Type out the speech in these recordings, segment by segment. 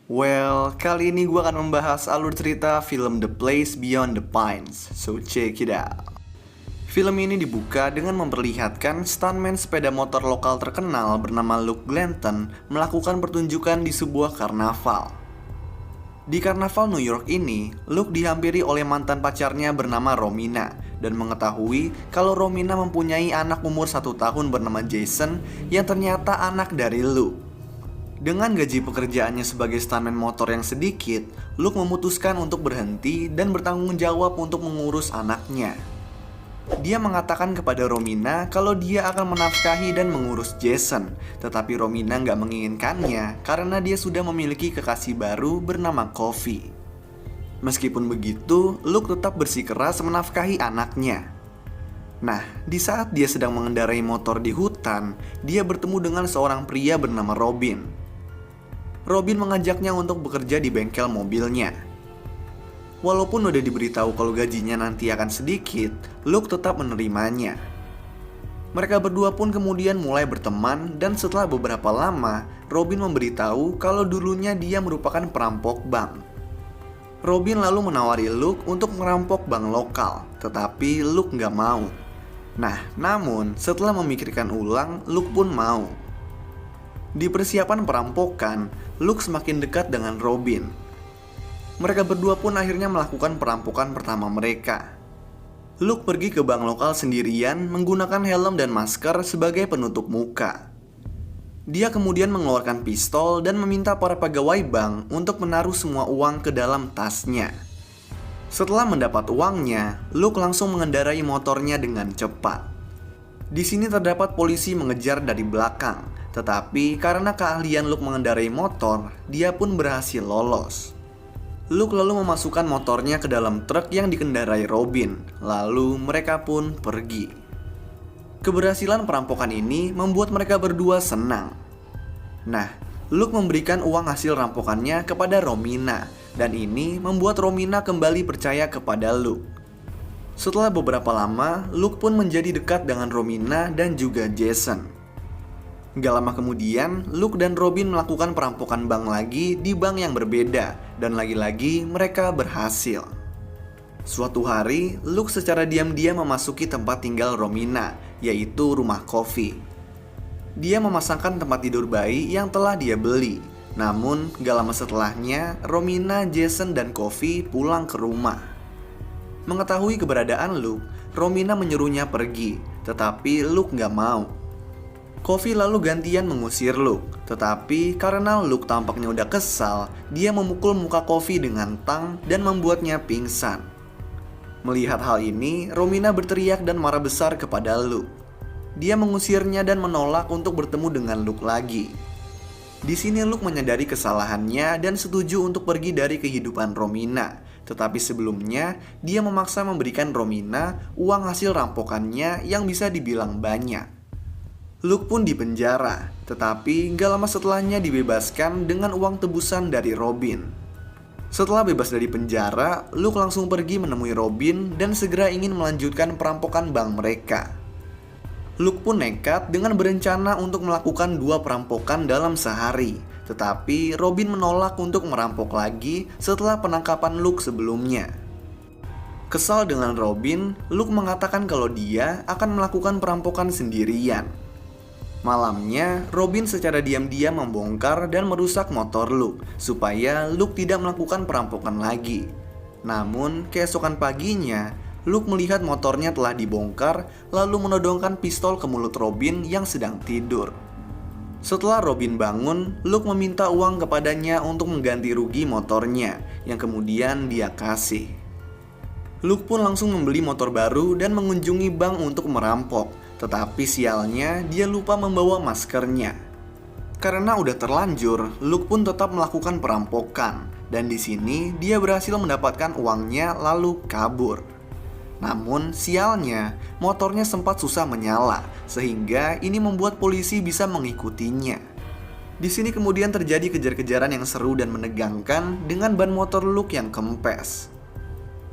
Kali ini gue akan membahas alur cerita film The Place Beyond the Pines. So check it out. Film ini dibuka dengan memperlihatkan stuntman sepeda motor lokal terkenal bernama Luke Glanton melakukan pertunjukan di sebuah karnaval. Di karnaval New York ini, Luke dihampiri oleh mantan pacarnya bernama Romina dan mengetahui kalau Romina mempunyai anak umur 1 tahun bernama Jason yang ternyata anak dari Luke. Dengan gaji pekerjaannya sebagai stuntman motor yang sedikit, Luke memutuskan untuk berhenti dan bertanggung jawab untuk mengurus anaknya. Dia mengatakan kepada Romina kalau dia akan menafkahi dan mengurus Jason, tetapi Romina nggak menginginkannya karena dia sudah memiliki kekasih baru bernama Coffee. Meskipun begitu, Luke tetap bersikeras menafkahi anaknya. Nah, di saat dia sedang mengendarai motor di hutan, dia bertemu dengan seorang pria bernama Robin. Robin mengajaknya untuk bekerja di bengkel mobilnya. Walaupun udah diberitahu kalau gajinya nanti akan sedikit, Luke tetap menerimanya. Mereka berdua pun kemudian mulai berteman dan setelah beberapa lama, Robin memberitahu kalau dulunya dia merupakan perampok bank. Robin lalu menawari Luke untuk merampok bank lokal, tetapi Luke nggak mau. Namun setelah memikirkan ulang, Luke pun mau. Di persiapan perampokan, Luke semakin dekat dengan Robin. Mereka berdua pun akhirnya melakukan perampokan pertama mereka. Luke pergi ke bank lokal sendirian menggunakan helm dan masker sebagai penutup muka. Dia kemudian mengeluarkan pistol dan meminta para pegawai bank untuk menaruh semua uang ke dalam tasnya. Setelah mendapat uangnya, Luke langsung mengendarai motornya dengan cepat. Di sini terdapat polisi mengejar dari belakang, tetapi karena keahlian Luke mengendarai motor, dia pun berhasil lolos. Luke lalu memasukkan motornya ke dalam truk yang dikendarai Robin, lalu mereka pun pergi. Keberhasilan perampokan ini membuat mereka berdua senang. Luke memberikan uang hasil rampokannya kepada Romina, dan ini membuat Romina kembali percaya kepada Luke. Setelah beberapa lama, Luke pun menjadi dekat dengan Romina dan juga Jason. Gak lama kemudian, Luke dan Robin melakukan perampokan bank lagi di bank yang berbeda, dan lagi-lagi mereka berhasil. Suatu hari, Luke secara diam-diam memasuki tempat tinggal Romina, yaitu rumah Coffee. Dia memasangkan tempat tidur bayi yang telah dia beli. Namun, gak lama setelahnya, Romina, Jason, dan Coffee pulang ke rumah. Mengetahui keberadaan Luke, Romina menyuruhnya pergi, tetapi Luke gak mau. Coffee lalu gantian mengusir Luke, tetapi karena Luke tampaknya udah kesal, dia memukul muka Coffee dengan tang dan membuatnya pingsan. Melihat hal ini, Romina berteriak dan marah besar kepada Luke. Dia mengusirnya dan menolak untuk bertemu dengan Luke lagi. Di sini Luke menyadari kesalahannya dan setuju untuk pergi dari kehidupan Romina. Tetapi sebelumnya, dia memaksa memberikan Romina uang hasil rampokannya yang bisa dibilang banyak. Luke pun dipenjara, tetapi gak lama setelahnya dibebaskan dengan uang tebusan dari Robin. Setelah bebas dari penjara, Luke langsung pergi menemui Robin dan segera ingin melanjutkan perampokan bank mereka. Luke pun nekat dengan berencana untuk melakukan 2 perampokan dalam sehari, tetapi Robin menolak untuk merampok lagi setelah penangkapan Luke sebelumnya. Kesal dengan Robin, Luke mengatakan kalau dia akan melakukan perampokan sendirian. Malamnya, Robin secara diam-diam membongkar dan merusak motor Luke supaya Luke tidak melakukan perampokan lagi. Namun, keesokan paginya, Luke melihat motornya telah dibongkar lalu menodongkan pistol ke mulut Robin yang sedang tidur. Setelah Robin bangun, Luke meminta uang kepadanya untuk mengganti rugi motornya yang kemudian dia kasih. Luke pun langsung membeli motor baru dan mengunjungi bank untuk merampok. Tetapi sialnya, dia lupa membawa maskernya. Karena udah terlanjur, Luke pun tetap melakukan perampokan. Dan di sini, dia berhasil mendapatkan uangnya lalu kabur. Namun, sialnya, motornya sempat susah menyala, sehingga ini membuat polisi bisa mengikutinya. Di sini kemudian terjadi kejar-kejaran yang seru dan menegangkan dengan ban motor Luke yang kempes.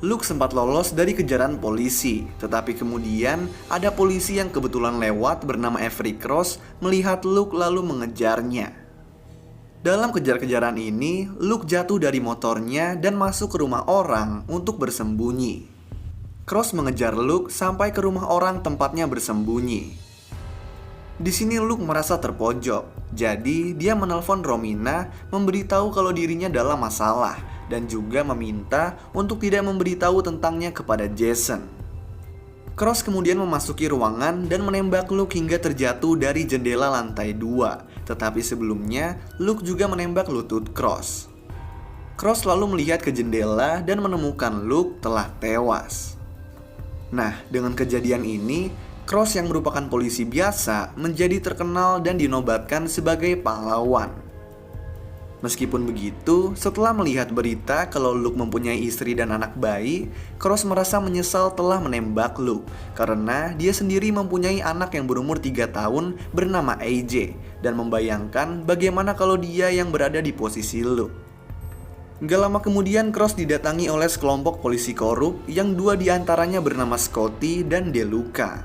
Luke sempat lolos dari kejaran polisi, tetapi kemudian ada polisi yang kebetulan lewat bernama Avery Cross melihat Luke lalu mengejarnya. Dalam kejar-kejaran ini, Luke jatuh dari motornya dan masuk ke rumah orang untuk bersembunyi. Cross mengejar Luke sampai ke rumah orang tempatnya bersembunyi. Di sini Luke merasa terpojok, jadi dia menelpon Romina memberitahu kalau dirinya dalam masalah dan juga meminta untuk tidak memberitahu tentangnya kepada Jason. Cross kemudian memasuki ruangan dan menembak Luke hingga terjatuh dari jendela lantai 2. Tetapi sebelumnya, Luke juga menembak lutut Cross. Cross lalu melihat ke jendela dan menemukan Luke telah tewas. Nah, dengan kejadian ini, Cross yang merupakan polisi biasa menjadi terkenal dan dinobatkan sebagai pahlawan. Meskipun begitu, setelah melihat berita kalau Luke mempunyai istri dan anak bayi, Cross merasa menyesal telah menembak Luke karena dia sendiri mempunyai anak yang berumur 3 tahun bernama AJ dan membayangkan bagaimana kalau dia yang berada di posisi Luke. Gak lama kemudian Cross didatangi oleh sekelompok polisi korup yang 2 diantaranya bernama Scotty dan DeLuca.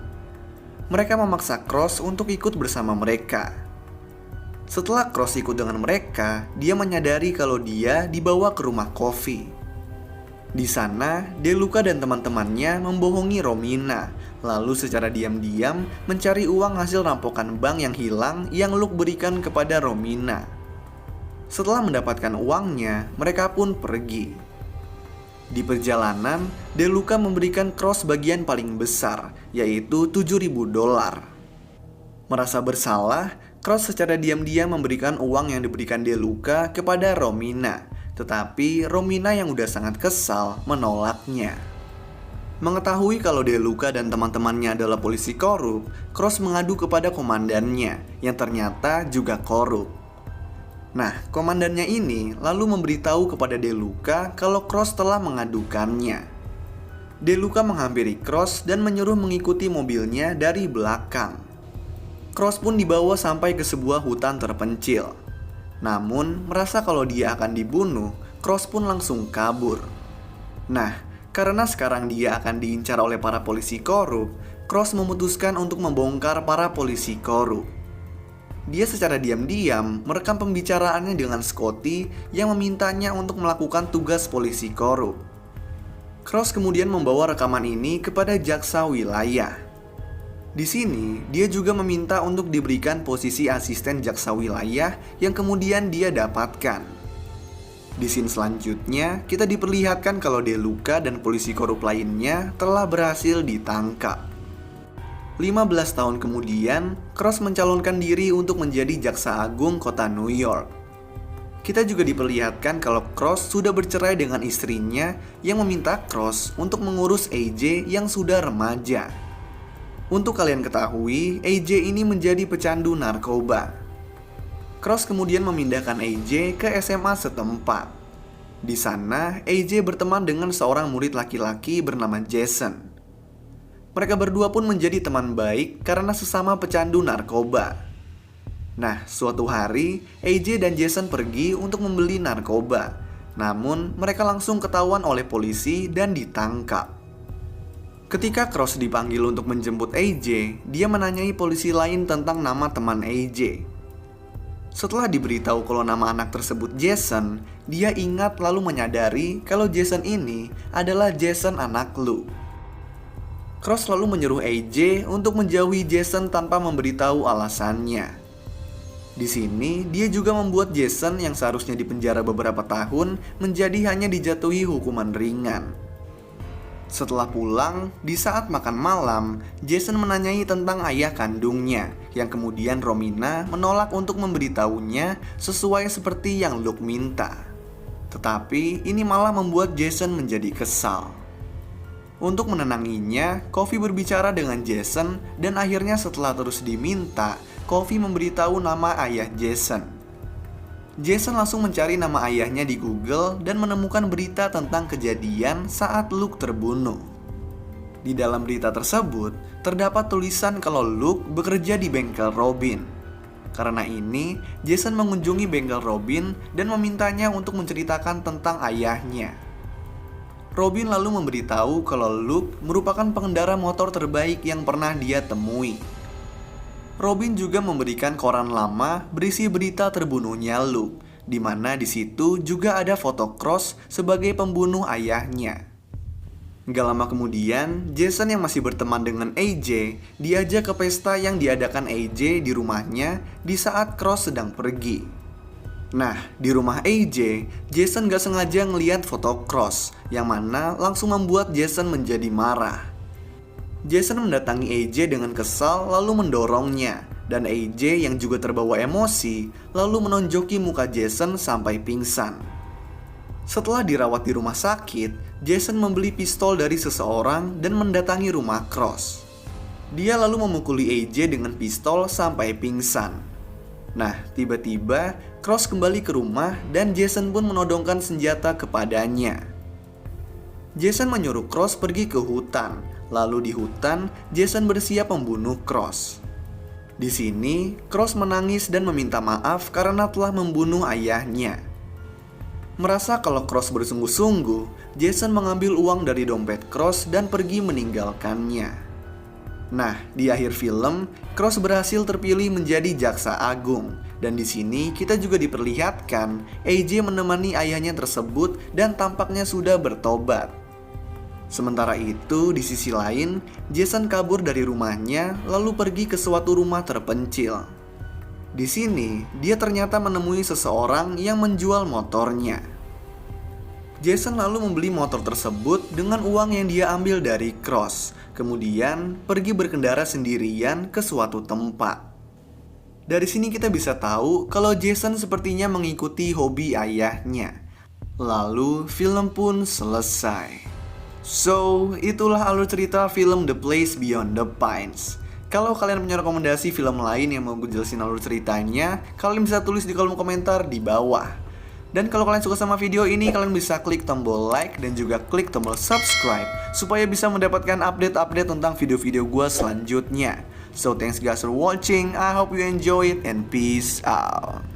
Mereka memaksa Cross untuk ikut bersama mereka. Setelah Cross ikut dengan mereka, dia menyadari kalau dia dibawa ke rumah Coffee. Di sana, DeLuca dan teman-temannya membohongi Romina, lalu secara diam-diam mencari uang hasil rampokan bank yang hilang yang Luke berikan kepada Romina. Setelah mendapatkan uangnya, mereka pun pergi. Di perjalanan, DeLuca memberikan Cross bagian paling besar, yaitu $7.000. Merasa bersalah, Cross secara diam-diam memberikan uang yang diberikan DeLuca kepada Romina. Tetapi Romina yang udah sangat kesal menolaknya. Mengetahui kalau DeLuca dan teman-temannya adalah polisi korup, Cross mengadu kepada komandannya yang ternyata juga korup. Nah, komandannya ini lalu memberitahu kepada DeLuca kalau Cross telah mengadukannya. DeLuca menghampiri Cross dan menyuruh mengikuti mobilnya dari belakang. Cross pun dibawa sampai ke sebuah hutan terpencil. Namun, merasa kalau dia akan dibunuh, Cross pun langsung kabur. Nah, karena sekarang dia akan diincar oleh para polisi korup, Cross memutuskan untuk membongkar para polisi korup. Dia secara diam-diam merekam pembicaraannya dengan Scotty yang memintanya untuk melakukan tugas polisi korup. Cross kemudian membawa rekaman ini kepada jaksa wilayah. Di sini, dia juga meminta untuk diberikan posisi asisten jaksa wilayah yang kemudian dia dapatkan. Di scene selanjutnya, kita diperlihatkan kalau DeLuca dan polisi korup lainnya telah berhasil ditangkap. 15 tahun kemudian, Cross mencalonkan diri untuk menjadi jaksa agung kota New York. Kita juga diperlihatkan kalau Cross sudah bercerai dengan istrinya yang meminta Cross untuk mengurus AJ yang sudah remaja. Untuk kalian ketahui, AJ ini menjadi pecandu narkoba. Cross kemudian memindahkan AJ ke SMA setempat. Di sana, AJ berteman dengan seorang murid laki-laki bernama Jason. Mereka berdua pun menjadi teman baik karena sesama pecandu narkoba. Nah, suatu hari, AJ dan Jason pergi untuk membeli narkoba. Namun, mereka langsung ketahuan oleh polisi dan ditangkap. Ketika Cross dipanggil untuk menjemput AJ, dia menanyai polisi lain tentang nama teman AJ. Setelah diberitahu kalau nama anak tersebut Jason, dia ingat lalu menyadari kalau Jason ini adalah Jason anak Luke. Cross lalu menyuruh AJ untuk menjauhi Jason tanpa memberitahu alasannya. Di sini, dia juga membuat Jason yang seharusnya dipenjara beberapa tahun menjadi hanya dijatuhi hukuman ringan. Setelah pulang, di saat makan malam, Jason menanyai tentang ayah kandungnya, yang kemudian Romina menolak untuk memberitahunya sesuai seperti yang Luke minta. Tetapi ini malah membuat Jason menjadi kesal. Untuk menenanginya, Coffee berbicara dengan Jason dan akhirnya setelah terus diminta, Coffee memberitahu nama ayah Jason. Jason langsung mencari nama ayahnya di Google dan menemukan berita tentang kejadian saat Luke terbunuh. Di dalam berita tersebut, terdapat tulisan kalau Luke bekerja di bengkel Robin. Karena ini, Jason mengunjungi bengkel Robin dan memintanya untuk menceritakan tentang ayahnya. Robin lalu memberitahu kalau Luke merupakan pengendara motor terbaik yang pernah dia temui. Robin juga memberikan koran lama berisi berita terbunuhnya Luke, di mana di situ juga ada foto Cross sebagai pembunuh ayahnya. Gak lama kemudian, Jason yang masih berteman dengan AJ diajak ke pesta yang diadakan AJ di rumahnya di saat Cross sedang pergi. Nah, di rumah AJ, Jason gak sengaja ngeliat foto Cross, yang mana langsung membuat Jason menjadi marah. Jason mendatangi AJ dengan kesal lalu mendorongnya, dan AJ yang juga terbawa emosi lalu menonjoki muka Jason sampai pingsan. Setelah dirawat di rumah sakit, Jason membeli pistol dari seseorang dan mendatangi rumah Cross. Dia lalu memukuli AJ dengan pistol sampai pingsan. Nah, tiba-tiba Cross kembali ke rumah dan Jason pun menodongkan senjata kepadanya. Jason menyuruh Cross pergi ke hutan. Lalu di hutan, Jason bersiap membunuh Cross. Di sini, Cross menangis dan meminta maaf karena telah membunuh ayahnya. Merasa kalau Cross bersungguh-sungguh, Jason mengambil uang dari dompet Cross dan pergi meninggalkannya. Nah, di akhir film, Cross berhasil terpilih menjadi jaksa agung. Dan di sini kita juga diperlihatkan AJ menemani ayahnya tersebut dan tampaknya sudah bertobat. Sementara itu, di sisi lain, Jason kabur dari rumahnya lalu pergi ke suatu rumah terpencil. Di sini, dia ternyata menemui seseorang yang menjual motornya. Jason lalu membeli motor tersebut dengan uang yang dia ambil dari Cross, kemudian pergi berkendara sendirian ke suatu tempat. Dari sini kita bisa tahu kalau Jason sepertinya mengikuti hobi ayahnya. Lalu, film pun selesai. So, itulah alur cerita film The Place Beyond the Pines. Kalau kalian punya rekomendasi film lain yang mau gue jelasin alur ceritanya, kalian bisa tulis di kolom komentar di bawah. Dan kalau kalian suka sama video ini, kalian bisa klik tombol like dan juga klik tombol subscribe supaya bisa mendapatkan update-update tentang video-video gue selanjutnya. So thanks guys for watching, I hope you enjoy it and peace out.